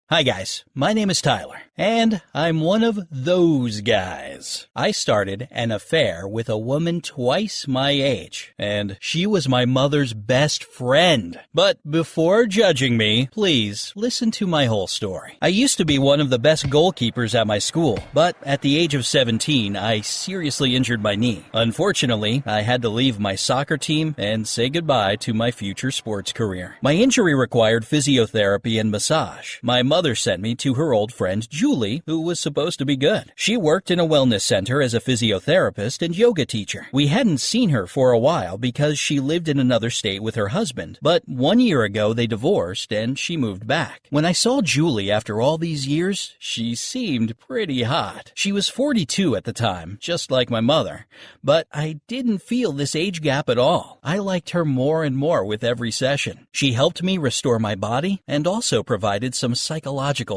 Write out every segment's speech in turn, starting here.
Hi guys, my name is Tyler, and I'm one of those guys. I started an affair with a woman twice my age, and she was my mother's best friend. But before judging me, please listen to my whole story. I used to be one of the best goalkeepers at my school, but at the age of 17, I seriously injured my knee. Unfortunately, I had to leave my soccer team and say goodbye to my future sports career. My injury required physiotherapy and massage. My mother sent me to her old friend Julie, who was supposed to be good. She worked in a wellness center as a physiotherapist and yoga teacher. We hadn't seen her for a while because she lived in another state with her husband, but 1 year ago they divorced and she moved back. When I saw Julie after all these years, she seemed pretty hot. She was 42 at the time, just like my mother, but I didn't feel this age gap at all. I liked her more and more with every session. She helped me restore my body and also provided some psychological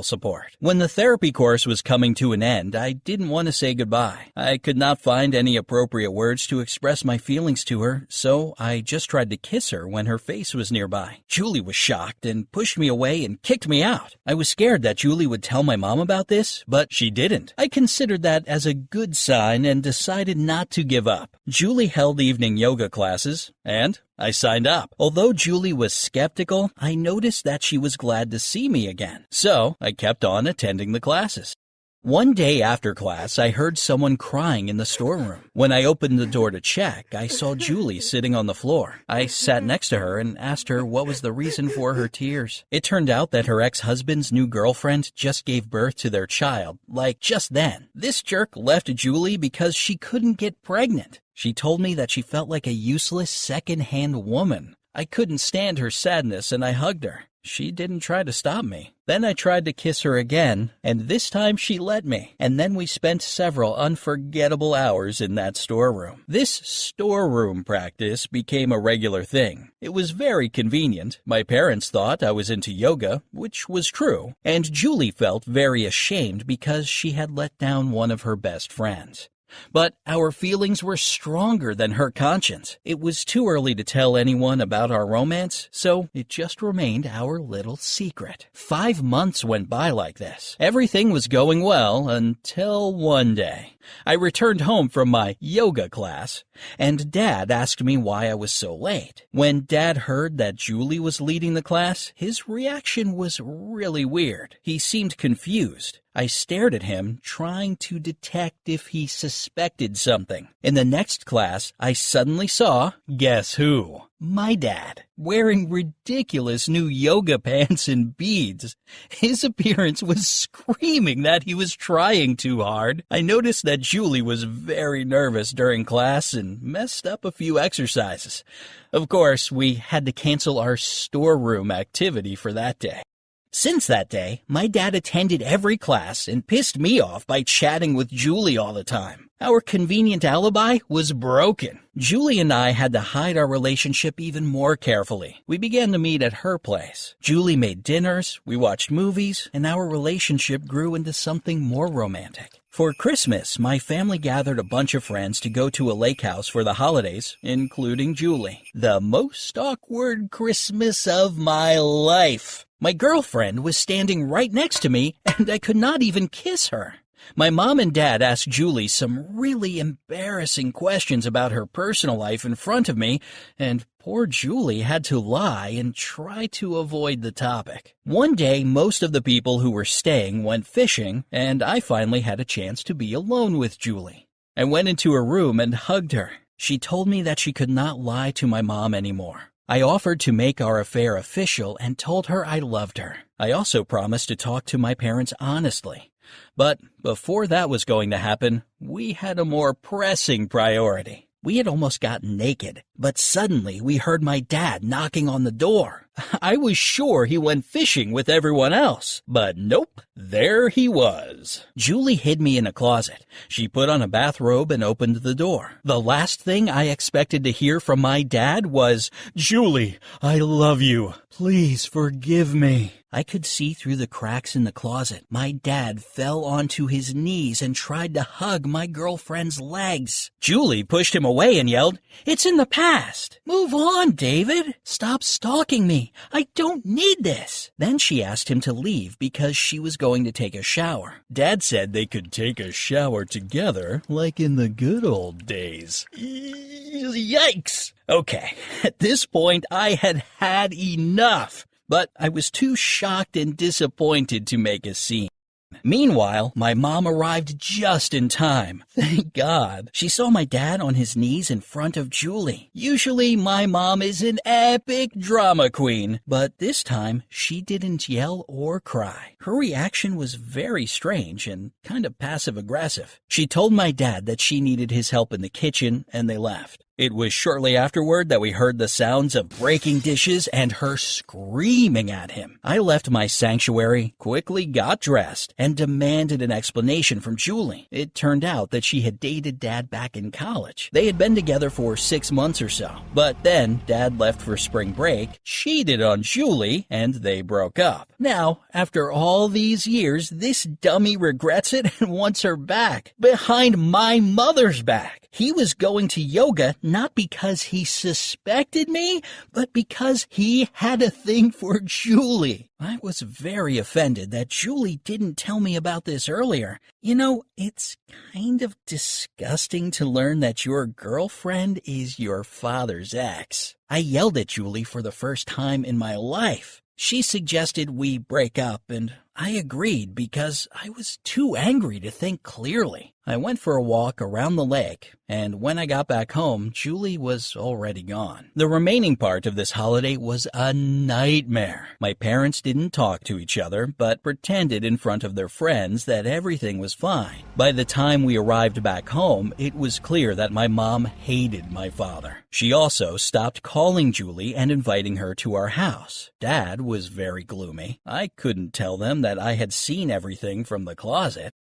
support. When the therapy course was coming to an end, I didn't want to say goodbye. I could not find any appropriate words to express my feelings to her, so I just tried to kiss her when her face was nearby. Julie was shocked and pushed me away and kicked me out. I was scared that Julie would tell my mom about this, but she didn't. I considered that as a good sign and decided not to give up. Julie held evening yoga classes, and I signed up. Although Julie was skeptical, I noticed that she was glad to see me again, so I kept on attending the classes. One day after class, I heard someone crying in the storeroom. When I opened the door to check, I saw Julie sitting on the floor. I sat next to her and asked her what was the reason for her tears. It turned out that her ex-husband's new girlfriend just gave birth to their child, like just then. This jerk left Julie because she couldn't get pregnant. She told me that she felt like a useless second-hand woman. I couldn't stand her sadness and I hugged her. She didn't try to stop me. Then I tried to kiss her again, and this time she let me. And then we spent several unforgettable hours in that storeroom. This storeroom practice became a regular thing. It was very convenient. My parents thought I was into yoga, which was true. And Julie felt very ashamed because she had let down one of her best friends. But our feelings were stronger than her conscience. It was too early to tell anyone about our romance, so it just remained our little secret. 5 months went by like this. Everything was going well until one day. I returned home from my yoga class, and Dad asked me why I was so late. When Dad heard that Julie was leading the class, his reaction was really weird. He seemed confused. I stared at him, trying to detect if he suspected something. In the next class, I suddenly saw, guess who? My dad, wearing ridiculous new yoga pants and beads. His appearance was screaming that he was trying too hard. I noticed that Julie was very nervous during class and messed up a few exercises. Of course, we had to cancel our storeroom activity for that day. Since that day, my dad attended every class and pissed me off by chatting with Julie all the time. Our convenient alibi was broken. Julie and I had to hide our relationship even more carefully. We began to meet at her place. Julie made dinners, we watched movies, and our relationship grew into something more romantic. For Christmas, my family gathered a bunch of friends to go to a lake house for the holidays, including Julie. The most awkward Christmas of my life. My girlfriend was standing right next to me, and I could not even kiss her. My mom and dad asked Julie some really embarrassing questions about her personal life in front of me, and poor Julie had to lie and try to avoid the topic. One day, most of the people who were staying went fishing, and I finally had a chance to be alone with Julie. I went into her room and hugged her. She told me that she could not lie to my mom anymore. I offered to make our affair official and told her I loved her. I also promised to talk to my parents honestly. But before that was going to happen, we had a more pressing priority. We had almost gotten naked, but suddenly we heard my dad knocking on the door. I was sure he went fishing with everyone else, but nope, there he was. Julie hid me in a closet. She put on a bathrobe and opened the door. The last thing I expected to hear from my dad was, "Julie, I love you. Please forgive me." I could see through the cracks in the closet. My dad fell onto his knees and tried to hug my girlfriend's legs. Julie pushed him away and yelled, "It's in the past. Move on, David. Stop stalking me. me. I don't need this." Then she asked him to leave because she was going to take a shower. Dad said they could take a shower together like in the good old days. Yikes! Okay, at this point I had had enough, but I was too shocked and disappointed to make a scene. Meanwhile, my mom arrived just in time. Thank God. She saw my dad on his knees in front of Julie. Usually, my mom is an epic drama queen, but this time, she didn't yell or cry. Her reaction was very strange and kind of passive-aggressive. She told my dad that she needed his help in the kitchen, and they left. It was shortly afterward that we heard the sounds of breaking dishes and her screaming at him. I left my sanctuary, quickly got dressed, and demanded an explanation from Julie. It turned out that she had dated Dad back in college. They had been together for 6 months or so, but then Dad left for spring break, cheated on Julie, and they broke up. Now, after all these years, this dummy regrets it and wants her back, behind my mother's back. He was going to yoga not because he suspected me, but because he had a thing for Julie. I was very offended that Julie didn't tell me about this earlier. You know, it's kind of disgusting to learn that your girlfriend is your father's ex. I yelled at Julie for the first time in my life. She suggested we break up, and I agreed because I was too angry to think clearly. I went for a walk around the lake, and when I got back home, Julie was already gone. The remaining part of this holiday was a nightmare. My parents didn't talk to each other, but pretended in front of their friends that everything was fine. By the time we arrived back home, it was clear that my mom hated my father. She also stopped calling Julie and inviting her to our house. Dad was very gloomy. I couldn't tell them that I had seen everything from the closet.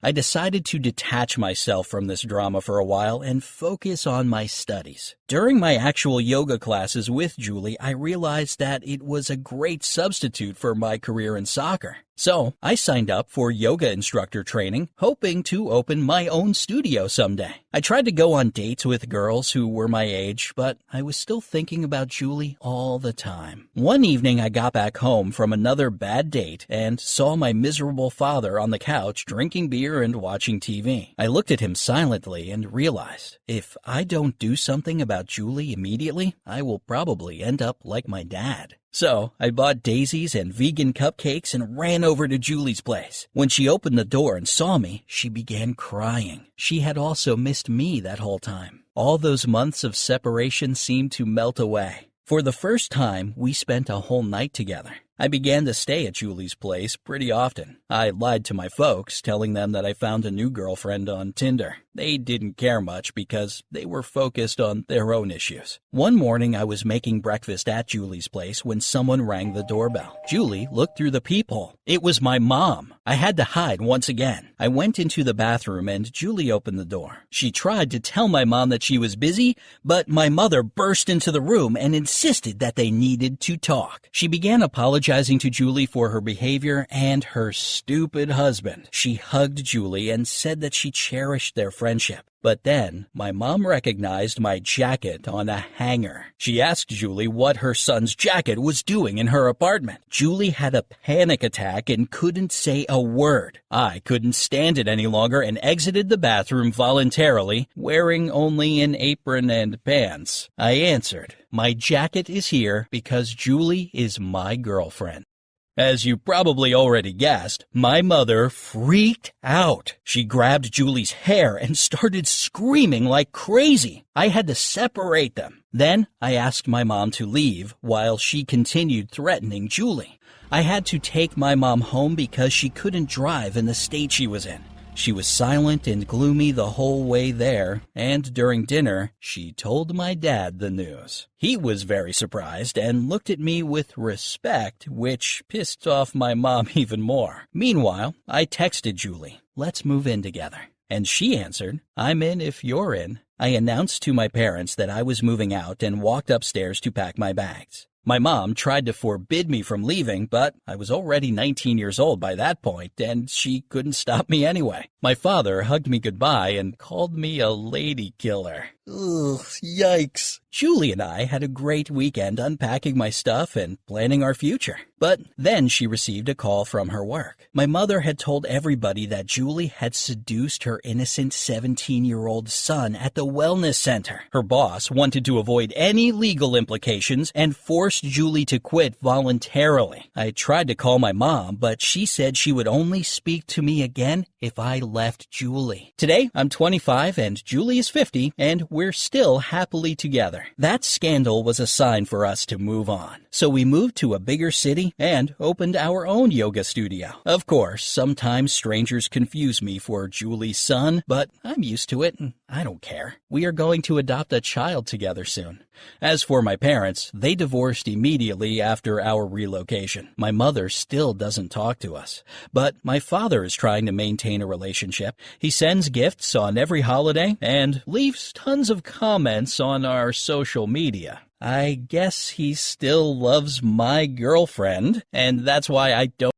I decided to detach myself from this drama for a while and focus on my studies. During my actual yoga classes with Julie, I realized that it was a great substitute for my career in soccer. So I signed up for yoga instructor training, hoping to open my own studio someday. I tried to go on dates with girls who were my age, but I was still thinking about Julie all the time. One evening I got back home from another bad date and saw my miserable father on the couch drinking beer and watching TV. I looked at him silently and realized, if I don't do something about Julie immediately, I will probably end up like my dad. So I bought daisies and vegan cupcakes and ran over to Julie's place. When she opened the door and saw me, she began crying. She had also missed me that whole time. All those months of separation seemed to melt away. For the first time, we spent a whole night together. I began to stay at Julie's place pretty often. I lied to my folks, telling them that I found a new girlfriend on Tinder. They didn't care much because they were focused on their own issues. One morning, I was making breakfast at Julie's place when someone rang the doorbell. Julie looked through the peephole. It was my mom. I had to hide once again. I went into the bathroom and Julie opened the door. She tried to tell my mom that she was busy, but my mother burst into the room and insisted that they needed to talk. She began apologizing to Julie for her behavior and her stupid husband. She hugged Julie and said that she cherished their friendship. But then, my mom recognized my jacket on a hanger. She asked Julie what her son's jacket was doing in her apartment. Julie had a panic attack and couldn't say a word. I couldn't stand it any longer and exited the bathroom voluntarily, wearing only an apron and pants. I answered, "My jacket is here because Julie is my girlfriend." As you probably already guessed, my mother freaked out. She grabbed Julie's hair and started screaming like crazy. I had to separate them. Then I asked my mom to leave while she continued threatening Julie. I had to take my mom home because she couldn't drive in the state she was in. She was silent and gloomy the whole way there, and during dinner, she told my dad the news. He was very surprised and looked at me with respect, which pissed off my mom even more. Meanwhile, I texted Julie, "Let's move in together." And she answered, "I'm in if you're in." I announced to my parents that I was moving out and walked upstairs to pack my bags. My mom tried to forbid me from leaving, but I was already 19 years old by that point, and she couldn't stop me anyway. My father hugged me goodbye and called me a lady killer. Ugh, yikes. Julie and I had a great weekend unpacking my stuff and planning our future. But then she received a call from her work. My mother had told everybody that Julie had seduced her innocent 17-year-old son at the wellness center. Her boss wanted to avoid any legal implications and forced Julie to quit voluntarily. I tried to call my mom, but she said she would only speak to me again if I left Julie. Today, I'm 25 and Julie is 50, and we're still happily together. That scandal was a sign for us to move on. So we moved to a bigger city and opened our own yoga studio. Of course, sometimes strangers confuse me for Julie's son, but I'm used to it and I don't care. We are going to adopt a child together soon. As for my parents, they divorced immediately after our relocation. My mother still doesn't talk to us, but my father is trying to maintain a relationship. He sends gifts on every holiday and leaves tons of comments on our social media. I guess he still loves my girlfriend, and that's why I don't